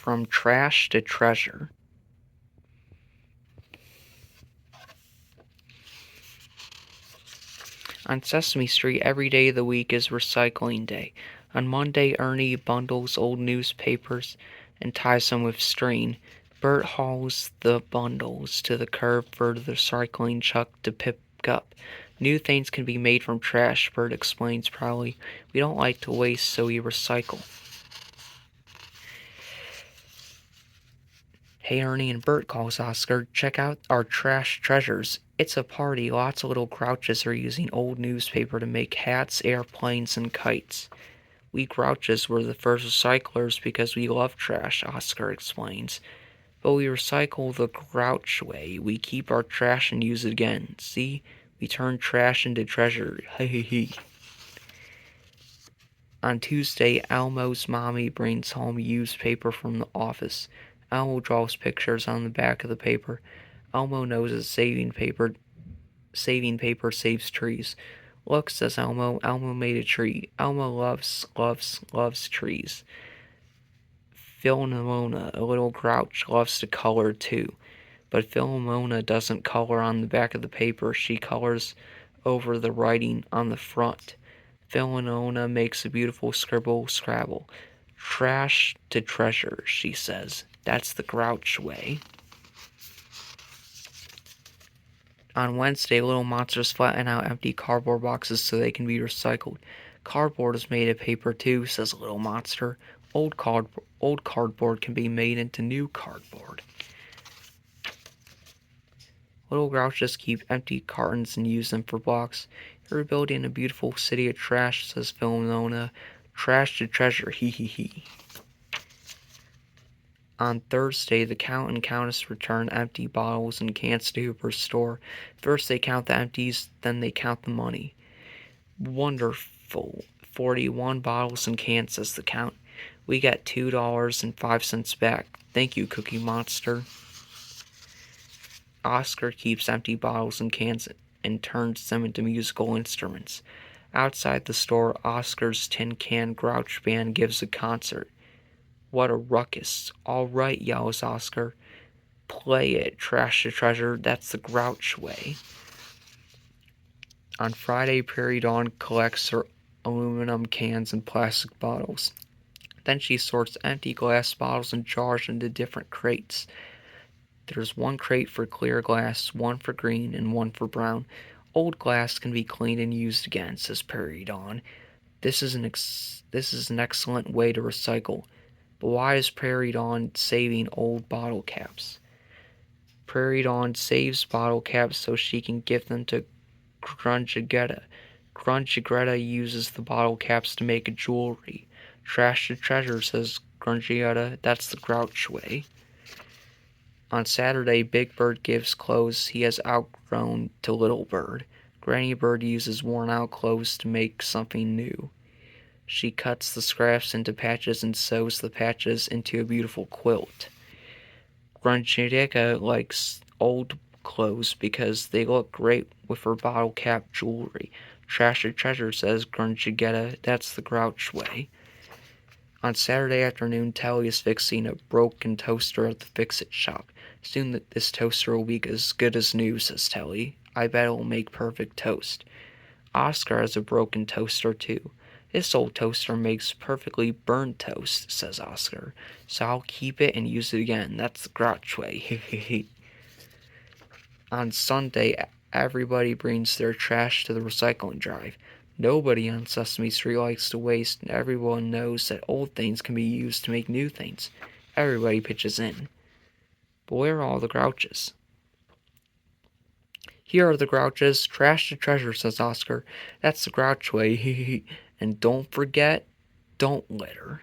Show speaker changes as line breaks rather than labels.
From Trash to Treasure. On Sesame Street, every day of the week is recycling day. On Monday, Ernie bundles old newspapers and ties them with string. Bert hauls the bundles to the curb for the recycling truck to pick up. New things can be made from trash, Bert explains proudly. We don't like to waste, so we recycle. Hey Ernie and Bert, calls Oscar, check out our trash treasures. It's a party. Lots of little grouches are using old newspaper to make hats, airplanes, and kites. We grouches were the first recyclers because we love trash, Oscar explains. But we recycle the grouch way. We keep our trash and use it again. See? We turn trash into treasure. Hee. On Tuesday, Elmo's mommy brings home used paper from the office. Elmo draws pictures on the back of the paper. Elmo knows that saving paper saves trees. Look, says Elmo. Elmo made a tree. Elmo loves trees. Philomena, a little grouch, loves to color too. But Philomena doesn't color on the back of the paper. She colors over the writing on the front. Philomena makes a beautiful scrabble. Trash to treasure, she says. That's the grouch way. On Wednesday, little monsters flatten out empty cardboard boxes so they can be recycled. Cardboard is made of paper too, says a little monster. Old cardboard can be made into new cardboard. Little grouches keep empty cartons and use them for blocks. You're building a beautiful city of trash, says Philomena. Trash to treasure, hee. On Thursday, the Count and Countess return empty bottles and cans to Hooper's store. First they count the empties, then they count the money. Wonderful. 41 bottles and cans, says the Count. We get $2.05 back. Thank you, Cookie Monster. Oscar keeps empty bottles and cans and turns them into musical instruments. Outside the store, Oscar's Tin Can Grouch Band gives a concert. What a ruckus. All right, yells Oscar. Play it, trash to treasure. That's the grouch way. On Friday, Prairie Dawn collects her aluminum cans and plastic bottles. Then she sorts empty glass bottles and jars into different crates. There's one crate for clear glass, one for green, and one for brown. Old glass can be cleaned and used again, says Prairie Dawn. This is an excellent way to recycle. But why is Prairie Dawn saving old bottle caps? Prairie Dawn saves bottle caps so she can give them to Grunchigetta. Grunchigetta uses the bottle caps to make jewelry. Trash to treasure, says Grunchigetta. That's the grouch way. On Saturday, Big Bird gives clothes he has outgrown to Little Bird. Granny Bird uses worn-out clothes to make something new. She cuts the scraps into patches and sews the patches into a beautiful quilt. Grunchigetta likes old clothes because they look great with her bottle cap jewelry. Trash to treasure, says Grunchigetta. That's the grouch way. On Saturday afternoon, Telly is fixing a broken toaster at the fix-it shop. Soon this toaster will be as good as new, says Telly. I bet it will make perfect toast. Oscar has a broken toaster too. This old toaster makes perfectly burned toast, says Oscar. So I'll keep it and use it again. That's the grouch way. On Sunday, everybody brings their trash to the recycling drive. Nobody on Sesame Street likes to waste, and everyone knows that old things can be used to make new things. Everybody pitches in. But where are all the grouches? Here are the grouches. Trash to treasure, says Oscar. That's the grouch way. And don't forget, don't litter.